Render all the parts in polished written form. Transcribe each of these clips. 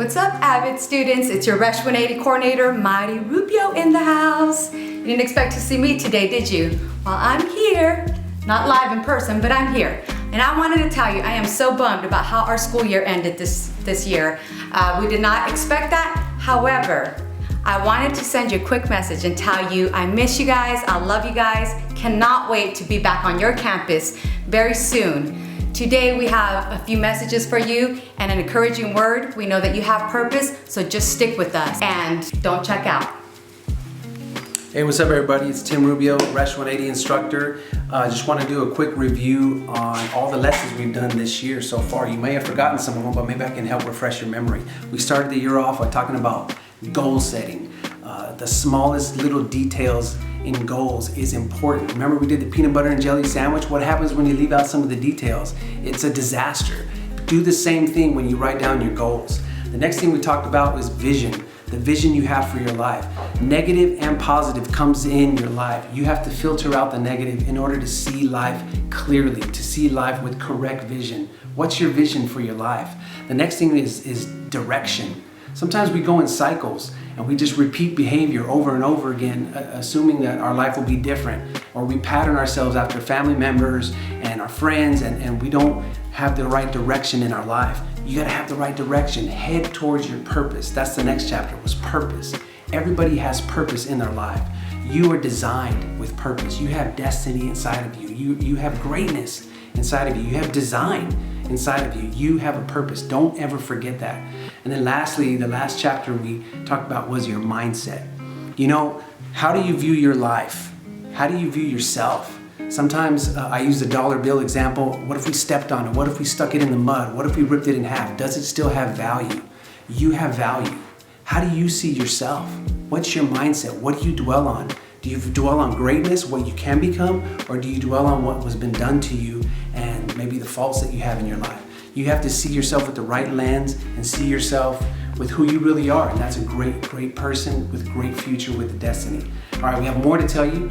What's up, Avid students? It's your RESH 180 coordinator, Mighty Rubio, in the house. You didn't expect to see me today, did you? Well, I'm here. Not live in person, but I'm here. And I wanted to tell you, I am so bummed about how our school year ended this year. We did not expect that. However, I wanted to send you a quick message and tell you I miss you guys, I love you guys, cannot wait to be back on your campus very soon. Today we have a few messages for you and an encouraging word. We know that you have purpose, so just stick with us and don't check out. Hey, what's up everybody? It's Tim Rubio, RESH 180 instructor. Just want to do a quick review on all the lessons we've done this year so far. You may have forgotten some of them, but maybe I can help refresh your memory. We started the year off by talking about goal setting. The smallest little details in goals is important. Remember we did the peanut butter and jelly sandwich? What happens when you leave out some of the details? It's a disaster. Do the same thing when you write down your goals. The next thing we talked about was vision. The vision you have for your life. Negative and positive comes in your life. You have to filter out the negative in order to see life clearly, to see life with correct vision. What's your vision for your life? The next thing is direction. Sometimes we go in cycles and we just repeat behavior over and over again, assuming that our life will be different. Or we pattern ourselves after family members and our friends and we don't have the right direction in our life. You gotta have the right direction. Head towards your purpose. That's the next chapter, was purpose. Everybody has purpose in their life. You are designed with purpose. You have destiny inside of you. You have greatness inside of you. You have design inside of you. You have a purpose. Don't ever forget that. And then lastly, the last chapter we talked about was your mindset. You know, how do you view your life? How do you view yourself? Sometimes I use the dollar bill example. What if we stepped on it? What if we stuck it in the mud? What if we ripped it in half? Does it still have value? You have value. How do you see yourself? What's your mindset? What do you dwell on? Do you dwell on greatness, what you can become, or do you dwell on what was been done to you and maybe the faults that you have in your life? You have to see yourself with the right lens and see yourself with who you really are. And that's a great, great person with a great future with destiny. All right, we have more to tell you.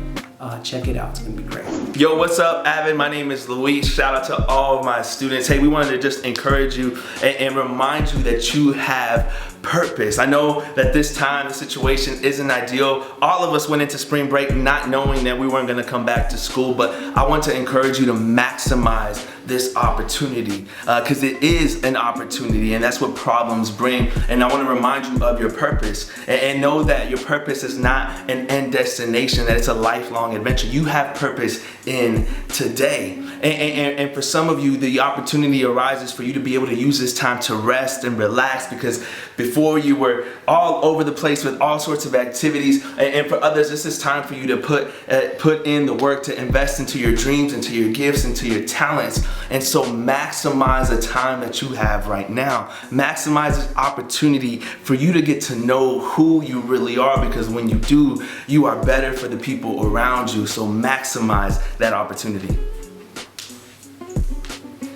Check it out, it's gonna be great. Yo, what's up, Avid? My name is Luis. Shout out to all of my students. Hey, we wanted to just encourage you and remind you that you have purpose. I know that this time the situation isn't ideal. All of us went into spring break not knowing that we weren't gonna come back to school, but I want to encourage you to maximize this opportunity because it is an opportunity and that's what problems bring. And I want to remind you of your purpose and know that your purpose is not an end destination, that it's a lifelong adventure. You have purpose in today. And for some of you, the opportunity arises for you to be able to use this time to rest and relax because before you were all over the place with all sorts of activities. And for others, this is time for you to put in the work to invest into your dreams, into your gifts, into your talents. And so maximize the time that you have right now. Maximize this opportunity for you to get to know who you really are because when you do, you are better for the people around you. So maximize that opportunity.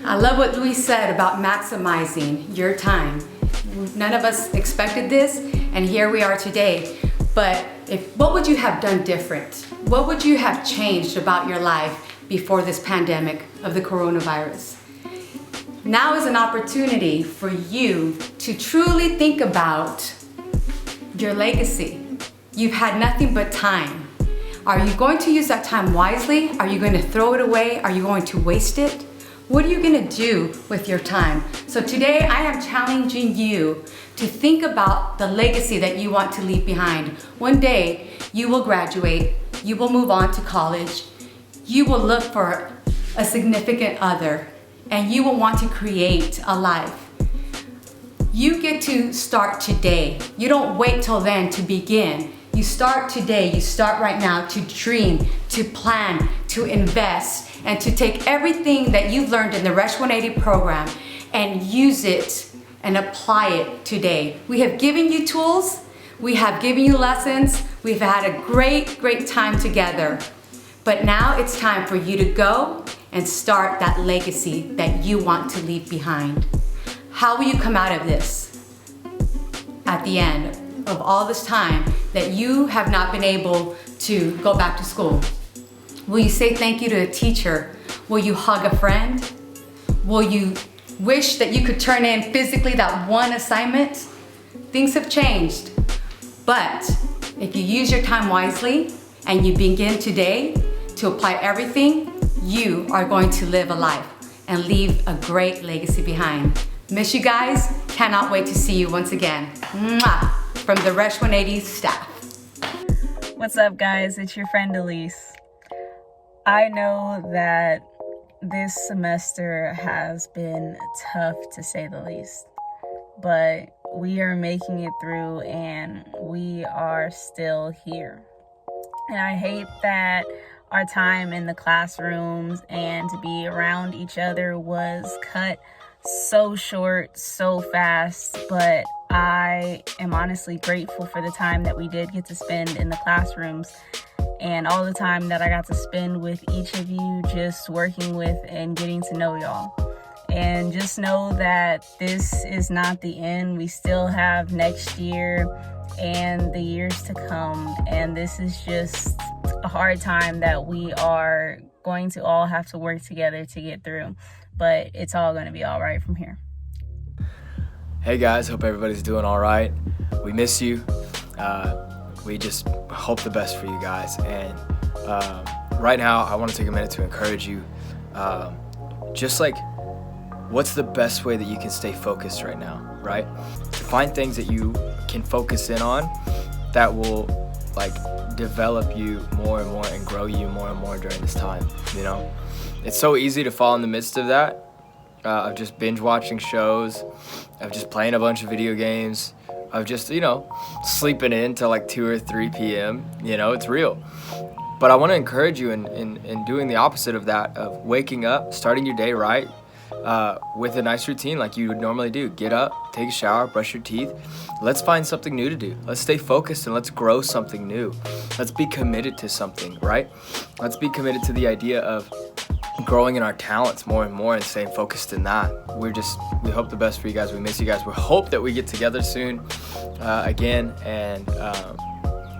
I love what Luis said about maximizing your time. None of us expected this, and here we are today. But what would you have done different? What would you have changed about your life before this pandemic of the coronavirus? Now is an opportunity for you to truly think about your legacy. You've had nothing but time. Are you going to use that time wisely? Are you going to throw it away? Are you going to waste it? What are you gonna do with your time? So today I am challenging you to think about the legacy that you want to leave behind. One day you will graduate, you will move on to college, you will look for a significant other, and you will want to create a life. You get to start today. You don't wait till then to begin. You start today, you start right now to dream, to plan, to invest, and to take everything that you've learned in the RESH 180 program and use it and apply it today. We have given you tools, we have given you lessons, we've had a great, great time together. But now it's time for you to go and start that legacy that you want to leave behind. How will you come out of this at the end of all this time that you have not been able to go back to school? Will you say thank you to a teacher? Will you hug a friend? Will you wish that you could turn in physically that one assignment? Things have changed, but if you use your time wisely and you begin today to apply everything, you are going to live a life and leave a great legacy behind. Miss you guys. Cannot wait to see you once again. Mwah! From the RESH 180 staff. What's up, guys? It's your friend Elise. I know that this semester has been tough, to say the least, but we are making it through and we are still here. And I hate that our time in the classrooms and to be around each other was cut so short, so fast, but I am honestly grateful for the time that we did get to spend in the classrooms and all the time that I got to spend with each of you, just working with and getting to know y'all. And just know that this is not the end. We still have next year and the years to come, and this is just a hard time that we are going to all have to work together to get through, but it's all going to be all right from here. Hey guys, hope everybody's doing all right. We miss you. We just hope the best for you guys. And right now, I want to take a minute to encourage you. Just like, what's the best way that you can stay focused right now, right? To find things that you can focus in on that will like develop you more and more and grow you more and more during this time, you know? It's so easy to fall in the midst of that, of just binge watching shows, of just playing a bunch of video games, of just, you know, sleeping in till like 2 or 3 p.m. You know, it's real. But I want to encourage you in doing the opposite of that, of waking up, starting your day right, with a nice routine like you would normally do. Get up, take a shower, brush your teeth. Let's find something new to do. Let's stay focused and let's grow something new. Let's be committed to something, right? Let's be committed to the idea of growing in our talents more and more and staying focused in that. We hope the best for you guys. We miss you guys. We hope that we get together soon again. And,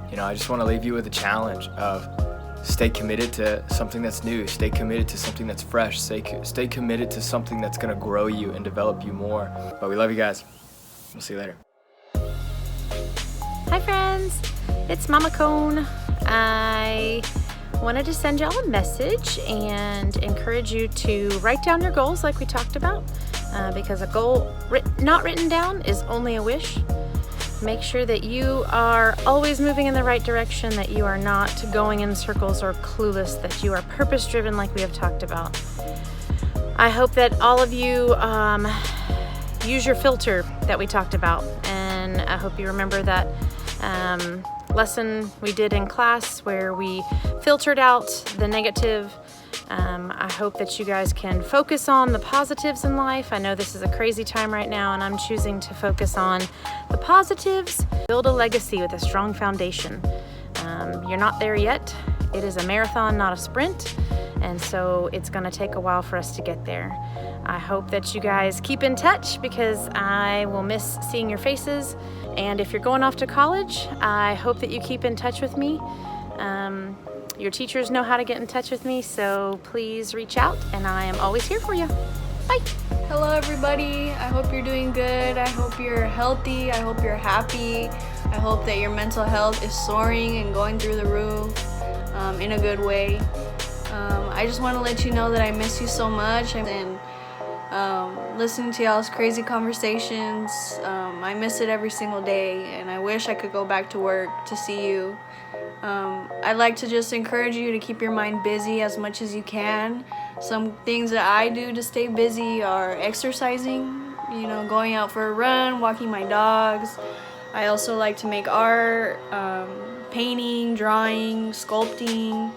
you know, I just want to leave you with a challenge of stay committed to something that's new. Stay committed to something that's fresh. Stay committed to something that's going to grow you and develop you more. But we love you guys. We'll see you later. Hi friends, it's Mama Cone. I wanted to send y'all a message and encourage you to write down your goals like we talked about, because a goal not written down is only a wish. Make sure that you are always moving in the right direction, that you are not going in circles or clueless, that you are purpose driven like we have talked about. I hope that all of you use your filter that we talked about, and I hope you remember that lesson we did in class where we filtered out the negative. I hope that you guys can focus on the positives in life. I know this is a crazy time right now, and I'm choosing to focus on the positives. Build a legacy with a strong foundation. You're not there yet. It is a marathon, not a sprint, and so it's going to take a while for us to get there. I hope that you guys keep in touch because I will miss seeing your faces. And if you're going off to college, I hope that you keep in touch with me. Your teachers know how to get in touch with me, so please reach out, and I am always here for you. Bye. Hello everybody, I hope you're doing good. I hope you're healthy. I hope you're happy. I hope that your mental health is soaring and going through the roof in a good way. I just want to let you know that I miss you so much, and listening to y'all's crazy conversations, I miss it every single day, and I wish I could go back to work to see you. I'd like to just encourage you to keep your mind busy as much as you can. Some things that I do to stay busy are exercising, you know, going out for a run, walking my dogs. I also like to make art, painting, drawing, sculpting.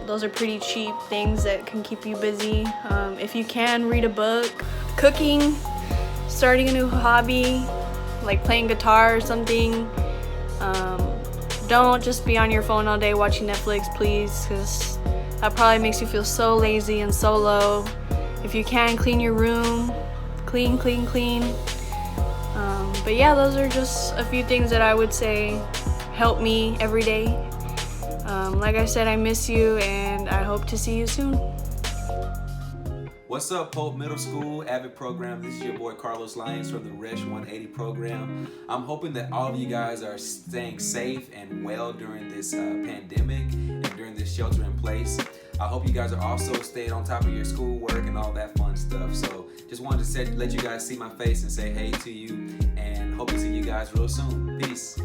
Those are pretty cheap things that can keep you busy. If you can, read a book. Cooking, starting a new hobby, like playing guitar or something. Don't just be on your phone all day watching Netflix, please, because that probably makes you feel so lazy and so low. If you can, clean your room. Clean. But yeah, those are just a few things that I would say help me every day. Like I said, I miss you, and I hope to see you soon. What's up, Hope Middle School Avid Program? This is your boy Carlos Lyons from the RESH 180 program. I'm hoping that all of you guys are staying safe and well during this pandemic and during this shelter in place. I hope you guys are also staying on top of your schoolwork and all that fun stuff. So just wanted to let you guys see my face and say hey to you, and hope to see you guys real soon. Peace.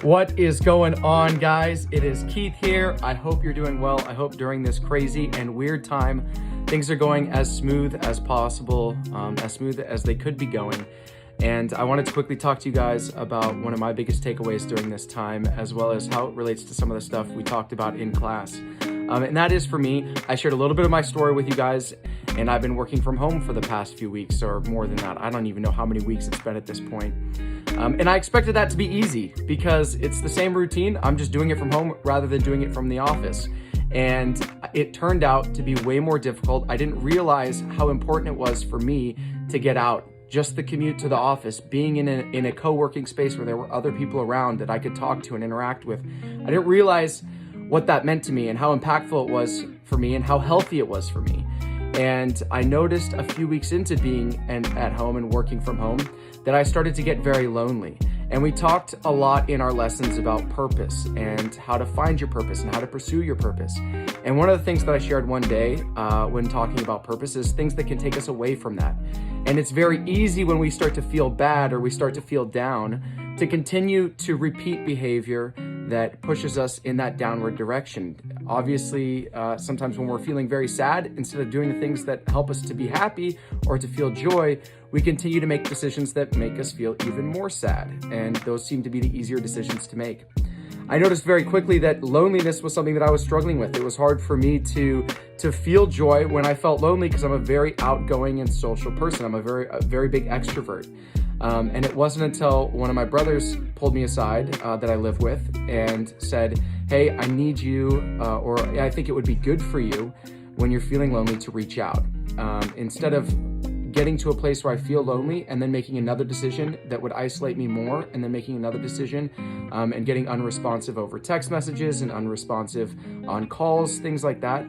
What is going on, guys? It is Keith here. I hope you're doing well. I hope during this crazy and weird time, things are going as smooth as possible, as smooth as they could be going. And I wanted to quickly talk to you guys about one of my biggest takeaways during this time, as well as how it relates to some of the stuff we talked about in class. And that is, for me, I shared a little bit of my story with you guys, and I've been working from home for the past few weeks, or more than that. I don't even know how many weeks it's been at this point. And I expected that to be easy because it's the same routine. I'm just doing it from home rather than doing it from the office. And it turned out to be way more difficult. I didn't realize how important it was for me to get out. Just the commute to the office, being in a co-working space where there were other people around that I could talk to and interact with. I didn't realize what that meant to me and how impactful it was for me and how healthy it was for me. And I noticed a few weeks into being at home and working from home that I started to get very lonely. And we talked a lot in our lessons about purpose and how to find your purpose and how to pursue your purpose. And one of the things that I shared one day when talking about purpose is things that can take us away from that. And it's very easy when we start to feel bad or we start to feel down to continue to repeat behavior that pushes us in that downward direction. Obviously, sometimes when we're feeling very sad, instead of doing the things that help us to be happy or to feel joy, we continue to make decisions that make us feel even more sad. And those seem to be the easier decisions to make. I noticed very quickly that loneliness was something that I was struggling with. It was hard for me to feel joy when I felt lonely because I'm a very outgoing and social person. I'm a very big extrovert. And it wasn't until one of my brothers pulled me aside that I live with and said, hey, I need you, or I think it would be good for you when you're feeling lonely to reach out. Instead of getting to a place where I feel lonely and then making another decision that would isolate me more, and then making another decision and getting unresponsive over text messages and unresponsive on calls, things like that.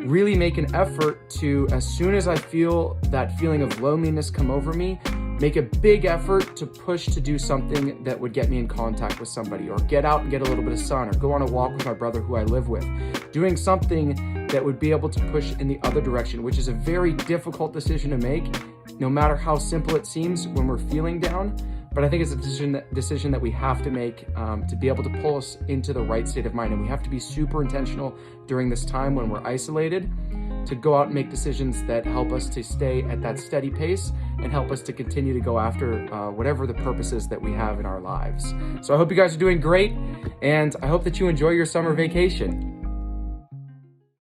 Really make an effort to, as soon as I feel that feeling of loneliness come over me, make a big effort to push to do something that would get me in contact with somebody, or get out and get a little bit of sun, or go on a walk with my brother who I live with. Doing something that would be able to push in the other direction, which is a very difficult decision to make, no matter how simple it seems when we're feeling down. But I think it's a decision that we have to make to be able to pull us into the right state of mind. And we have to be super intentional during this time when we're isolated to go out and make decisions that help us to stay at that steady pace and help us to continue to go after whatever the purpose is that we have in our lives. So I hope you guys are doing great, and I hope that you enjoy your summer vacation.